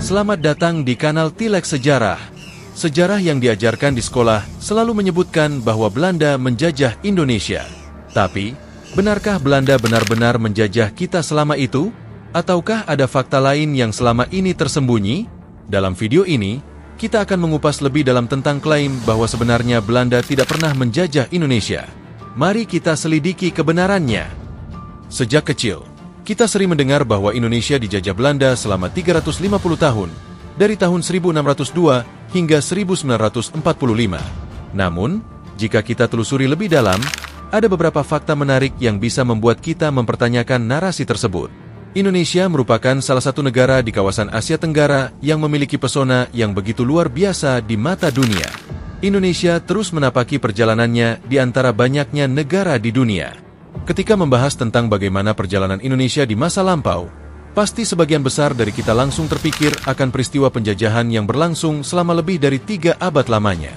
Selamat datang di kanal Tilek Sejarah. Sejarah yang diajarkan di sekolah selalu menyebutkan bahwa Belanda menjajah Indonesia. Tapi, benarkah Belanda benar-benar menjajah kita selama itu? Ataukah ada fakta lain yang selama ini tersembunyi? Dalam video ini, kita akan mengupas lebih dalam tentang klaim bahwa sebenarnya Belanda tidak pernah menjajah Indonesia. Mari kita selidiki kebenarannya. Sejak kecil, kita sering mendengar bahwa Indonesia dijajah Belanda selama 350 tahun, dari tahun 1602 hingga 1945. Namun, jika kita telusuri lebih dalam, ada beberapa fakta menarik yang bisa membuat kita mempertanyakan narasi tersebut. Indonesia merupakan salah satu negara di kawasan Asia Tenggara yang memiliki pesona yang begitu luar biasa di mata dunia. Indonesia terus menapaki perjalanannya di antara banyaknya negara di dunia. Ketika membahas tentang bagaimana perjalanan Indonesia di masa lampau, pasti sebagian besar dari kita langsung terpikir akan peristiwa penjajahan yang berlangsung selama lebih dari 3 abad lamanya.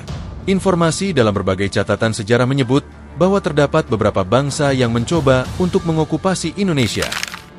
Informasi dalam berbagai catatan sejarah menyebut bahwa terdapat beberapa bangsa yang mencoba untuk mengokupasi Indonesia.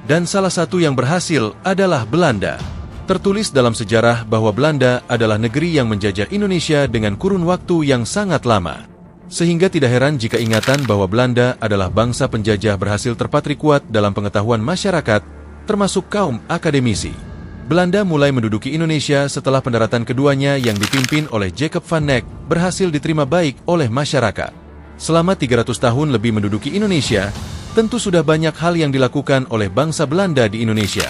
Dan salah satu yang berhasil adalah Belanda. Tertulis dalam sejarah bahwa Belanda adalah negeri yang menjajah Indonesia dengan kurun waktu yang sangat lama. Sehingga tidak heran jika ingatan bahwa Belanda adalah bangsa penjajah berhasil terpatri kuat dalam pengetahuan masyarakat, termasuk kaum akademisi. Belanda mulai menduduki Indonesia setelah pendaratan keduanya yang dipimpin oleh Jacob van Neck berhasil diterima baik oleh masyarakat. Selama 300 tahun lebih menduduki Indonesia, tentu sudah banyak hal yang dilakukan oleh bangsa Belanda di Indonesia.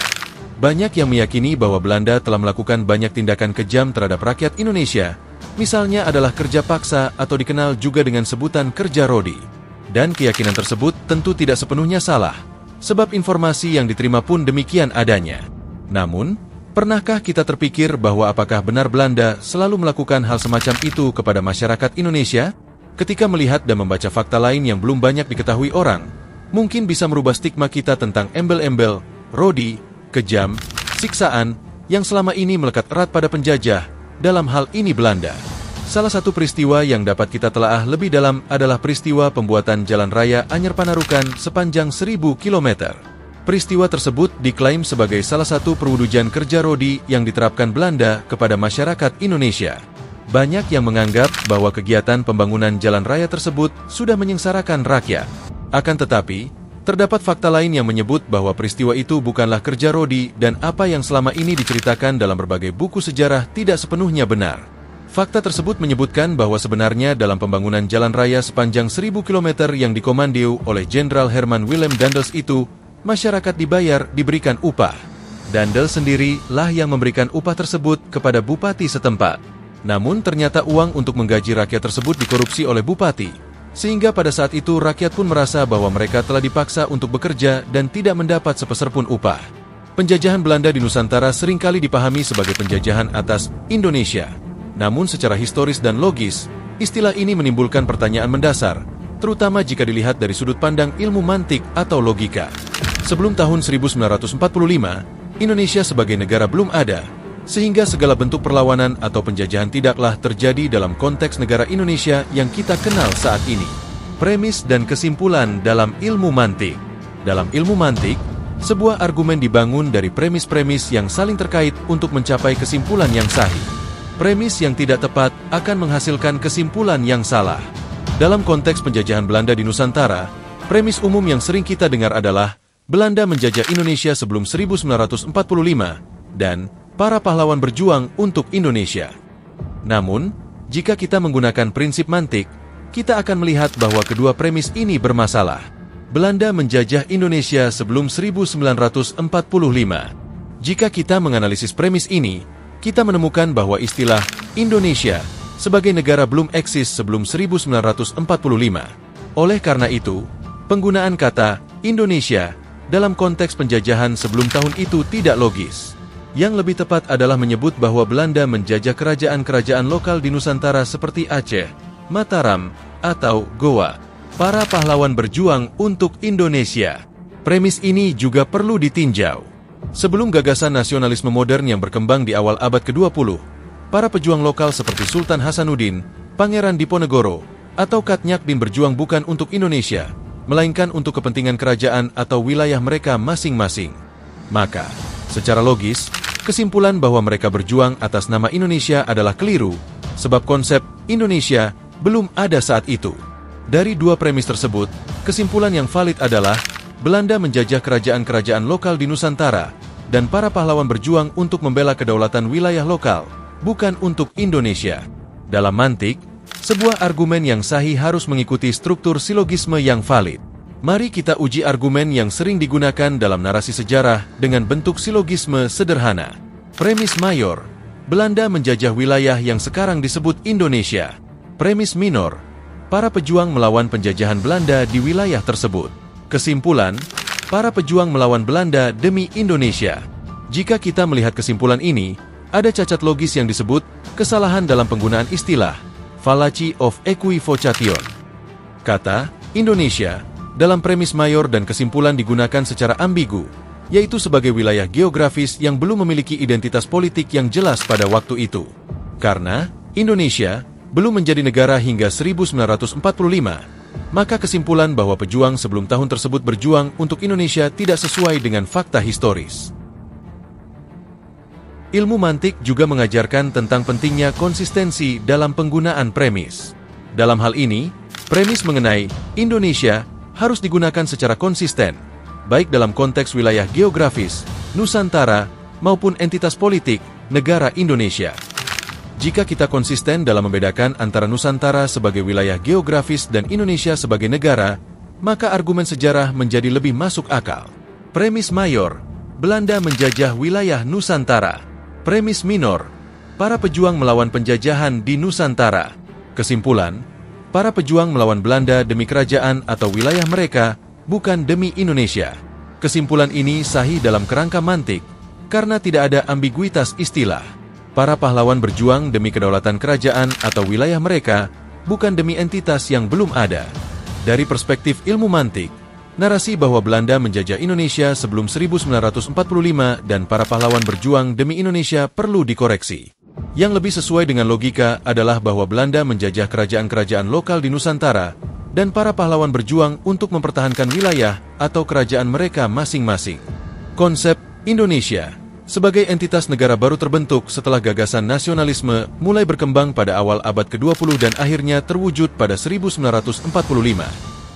Banyak yang meyakini bahwa Belanda telah melakukan banyak tindakan kejam terhadap rakyat Indonesia. Misalnya adalah kerja paksa atau dikenal juga dengan sebutan kerja rodi. Dan keyakinan tersebut tentu tidak sepenuhnya salah, sebab informasi yang diterima pun demikian adanya. Namun, pernahkah kita terpikir bahwa apakah benar Belanda selalu melakukan hal semacam itu kepada masyarakat Indonesia? Ketika melihat dan membaca fakta lain yang belum banyak diketahui orang, mungkin bisa merubah stigma kita tentang embel-embel, rodi, kejam, siksaan, yang selama ini melekat erat pada penjajah. Dalam hal ini Belanda. Salah satu peristiwa yang dapat kita telaah lebih dalam adalah peristiwa pembuatan jalan raya Anyer Panarukan sepanjang 1000 km. Peristiwa tersebut diklaim sebagai salah satu perwujudan kerja rodi yang diterapkan Belanda kepada masyarakat Indonesia. Banyak yang menganggap bahwa kegiatan pembangunan jalan raya tersebut sudah menyengsarakan rakyat. Akan tetapi, terdapat fakta lain yang menyebut bahwa peristiwa itu bukanlah kerja rodi dan apa yang selama ini diceritakan dalam berbagai buku sejarah tidak sepenuhnya benar. Fakta tersebut menyebutkan bahwa sebenarnya dalam pembangunan jalan raya sepanjang 1000 km yang dikomando oleh Jenderal Herman Willem Daendels itu, masyarakat diberikan upah. Daendels sendiri lah yang memberikan upah tersebut kepada bupati setempat. Namun ternyata uang untuk menggaji rakyat tersebut dikorupsi oleh bupati. Sehingga pada saat itu rakyat pun merasa bahwa mereka telah dipaksa untuk bekerja dan tidak mendapat sepeser pun upah. Penjajahan Belanda di Nusantara seringkali dipahami sebagai penjajahan atas Indonesia. Namun secara historis dan logis, istilah ini menimbulkan pertanyaan mendasar, terutama jika dilihat dari sudut pandang ilmu mantik atau logika. Sebelum tahun 1945, Indonesia sebagai negara belum ada, sehingga segala bentuk perlawanan atau penjajahan tidaklah terjadi dalam konteks negara Indonesia yang kita kenal saat ini. Premis dan kesimpulan dalam ilmu mantik. Dalam ilmu mantik, sebuah argumen dibangun dari premis-premis yang saling terkait untuk mencapai kesimpulan yang sahih. Premis yang tidak tepat akan menghasilkan kesimpulan yang salah. Dalam konteks penjajahan Belanda di Nusantara, premis umum yang sering kita dengar adalah Belanda menjajah Indonesia sebelum 1945 dan para pahlawan berjuang untuk Indonesia. Namun, jika kita menggunakan prinsip mantik, kita akan melihat bahwa kedua premis ini bermasalah. Belanda menjajah Indonesia sebelum 1945. Jika kita menganalisis premis ini, kita menemukan bahwa istilah Indonesia sebagai negara belum eksis sebelum 1945. Oleh karena itu, penggunaan kata Indonesia dalam konteks penjajahan sebelum tahun itu tidak logis. Yang lebih tepat adalah menyebut bahwa Belanda menjajah kerajaan-kerajaan lokal di Nusantara seperti Aceh, Mataram, atau Goa. Para pahlawan berjuang untuk Indonesia. Premis ini juga perlu ditinjau. Sebelum gagasan nasionalisme modern yang berkembang di awal abad ke-20, para pejuang lokal seperti Sultan Hasanuddin, Pangeran Diponegoro, atau Katnyakdin berjuang bukan untuk Indonesia, melainkan untuk kepentingan kerajaan atau wilayah mereka masing-masing. Maka, secara logis, kesimpulan bahwa mereka berjuang atas nama Indonesia adalah keliru, sebab konsep Indonesia belum ada saat itu. Dari dua premis tersebut, kesimpulan yang valid adalah Belanda menjajah kerajaan-kerajaan lokal di Nusantara, dan para pahlawan berjuang untuk membela kedaulatan wilayah lokal, bukan untuk Indonesia. Dalam mantik, sebuah argumen yang sahih harus mengikuti struktur silogisme yang valid. Mari kita uji argumen yang sering digunakan dalam narasi sejarah dengan bentuk silogisme sederhana. Premis mayor, Belanda menjajah wilayah yang sekarang disebut Indonesia. Premis minor, para pejuang melawan penjajahan Belanda di wilayah tersebut. Kesimpulan, para pejuang melawan Belanda demi Indonesia. Jika kita melihat kesimpulan ini, ada cacat logis yang disebut kesalahan dalam penggunaan istilah fallacy of equivocation. Kata Indonesia dalam premis mayor dan kesimpulan digunakan secara ambigu, yaitu sebagai wilayah geografis yang belum memiliki identitas politik yang jelas pada waktu itu. Karena Indonesia belum menjadi negara hingga 1945, maka kesimpulan bahwa pejuang sebelum tahun tersebut berjuang untuk Indonesia tidak sesuai dengan fakta historis. Ilmu mantik juga mengajarkan tentang pentingnya konsistensi dalam penggunaan premis. Dalam hal ini, premis mengenai Indonesia harus digunakan secara konsisten, baik dalam konteks wilayah geografis, Nusantara, maupun entitas politik, negara Indonesia. Jika kita konsisten dalam membedakan antara Nusantara sebagai wilayah geografis dan Indonesia sebagai negara, maka argumen sejarah menjadi lebih masuk akal. Premis mayor, Belanda menjajah wilayah Nusantara. Premis minor, para pejuang melawan penjajahan di Nusantara. Kesimpulan, para pejuang melawan Belanda demi kerajaan atau wilayah mereka, bukan demi Indonesia. Kesimpulan ini sahih dalam kerangka mantik, karena tidak ada ambiguitas istilah. Para pahlawan berjuang demi kedaulatan kerajaan atau wilayah mereka, bukan demi entitas yang belum ada. Dari perspektif ilmu mantik, narasi bahwa Belanda menjajah Indonesia sebelum 1945 dan para pahlawan berjuang demi Indonesia perlu dikoreksi. Yang lebih sesuai dengan logika adalah bahwa Belanda menjajah kerajaan-kerajaan lokal di Nusantara, dan para pahlawan berjuang untuk mempertahankan wilayah atau kerajaan mereka masing-masing. Konsep Indonesia sebagai entitas negara baru terbentuk setelah gagasan nasionalisme mulai berkembang pada awal abad ke-20 dan akhirnya terwujud pada 1945.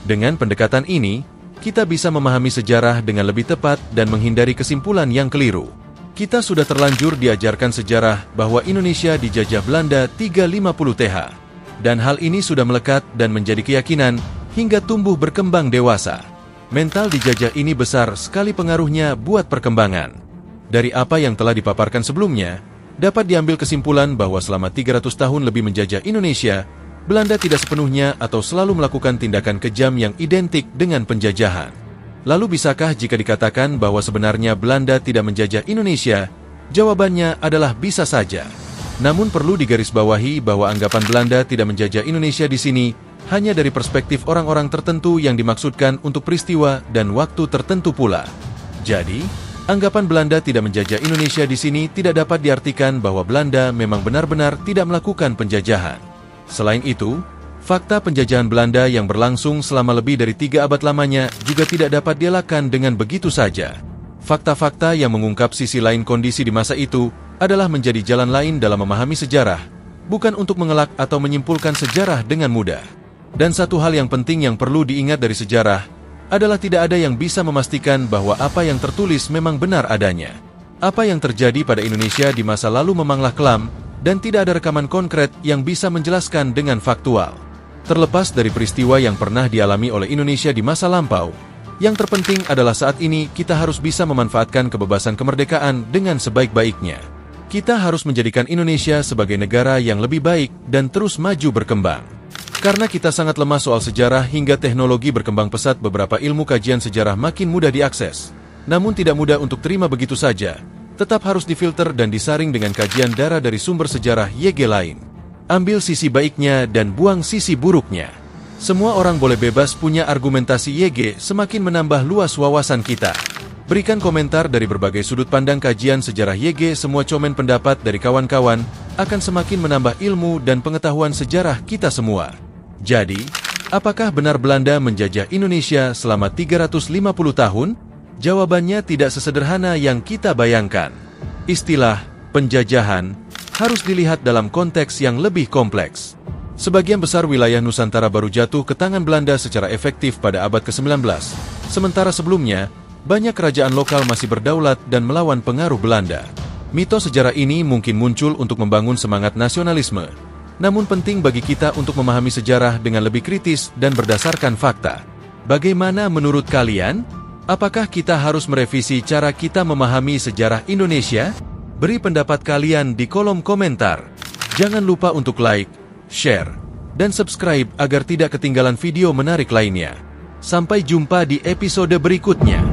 Dengan pendekatan ini, kita bisa memahami sejarah dengan lebih tepat dan menghindari kesimpulan yang keliru. Kita sudah terlanjur diajarkan sejarah bahwa Indonesia dijajah Belanda 350 TH. Dan hal ini sudah melekat dan menjadi keyakinan hingga tumbuh berkembang dewasa. Mental dijajah ini besar sekali pengaruhnya buat perkembangan. Dari apa yang telah dipaparkan sebelumnya, dapat diambil kesimpulan bahwa selama 300 tahun lebih menjajah Indonesia, Belanda tidak sepenuhnya atau selalu melakukan tindakan kejam yang identik dengan penjajahan. Lalu bisakah jika dikatakan bahwa sebenarnya Belanda tidak menjajah Indonesia? Jawabannya adalah bisa saja. Namun perlu digarisbawahi bahwa anggapan Belanda tidak menjajah Indonesia di sini hanya dari perspektif orang-orang tertentu yang dimaksudkan untuk peristiwa dan waktu tertentu pula. Jadi, anggapan Belanda tidak menjajah Indonesia di sini tidak dapat diartikan bahwa Belanda memang benar-benar tidak melakukan penjajahan. Selain itu, fakta penjajahan Belanda yang berlangsung selama lebih dari 3 abad lamanya juga tidak dapat dielakkan dengan begitu saja. Fakta-fakta yang mengungkap sisi lain kondisi di masa itu adalah menjadi jalan lain dalam memahami sejarah, bukan untuk mengelak atau menyimpulkan sejarah dengan mudah. Dan satu hal yang penting yang perlu diingat dari sejarah adalah tidak ada yang bisa memastikan bahwa apa yang tertulis memang benar adanya. Apa yang terjadi pada Indonesia di masa lalu memanglah kelam, dan tidak ada rekaman konkret yang bisa menjelaskan dengan faktual. Terlepas dari peristiwa yang pernah dialami oleh Indonesia di masa lampau, yang terpenting adalah saat ini kita harus bisa memanfaatkan kebebasan kemerdekaan dengan sebaik-baiknya. Kita harus menjadikan Indonesia sebagai negara yang lebih baik dan terus maju berkembang. Karena kita sangat lemah soal sejarah hingga teknologi berkembang pesat, beberapa ilmu kajian sejarah makin mudah diakses. Namun tidak mudah untuk terima begitu saja. Tetap harus difilter dan disaring dengan kajian darah dari sumber sejarah YG lain. Ambil sisi baiknya dan buang sisi buruknya. Semua orang boleh bebas punya argumentasi YG semakin menambah luas wawasan kita. Berikan komentar dari berbagai sudut pandang kajian sejarah YG, semua komen pendapat dari kawan-kawan akan semakin menambah ilmu dan pengetahuan sejarah kita semua. Jadi, apakah benar Belanda menjajah Indonesia selama 350 tahun? Jawabannya tidak sesederhana yang kita bayangkan. Istilah penjajahan harus dilihat dalam konteks yang lebih kompleks. Sebagian besar wilayah Nusantara baru jatuh ke tangan Belanda secara efektif pada abad ke-19. Sementara sebelumnya, banyak kerajaan lokal masih berdaulat dan melawan pengaruh Belanda. Mitos sejarah ini mungkin muncul untuk membangun semangat nasionalisme. Namun penting bagi kita untuk memahami sejarah dengan lebih kritis dan berdasarkan fakta. Bagaimana menurut kalian? Apakah kita harus merevisi cara kita memahami sejarah Indonesia? Beri pendapat kalian di kolom komentar. Jangan lupa untuk like, share, dan subscribe agar tidak ketinggalan video menarik lainnya. Sampai jumpa di episode berikutnya.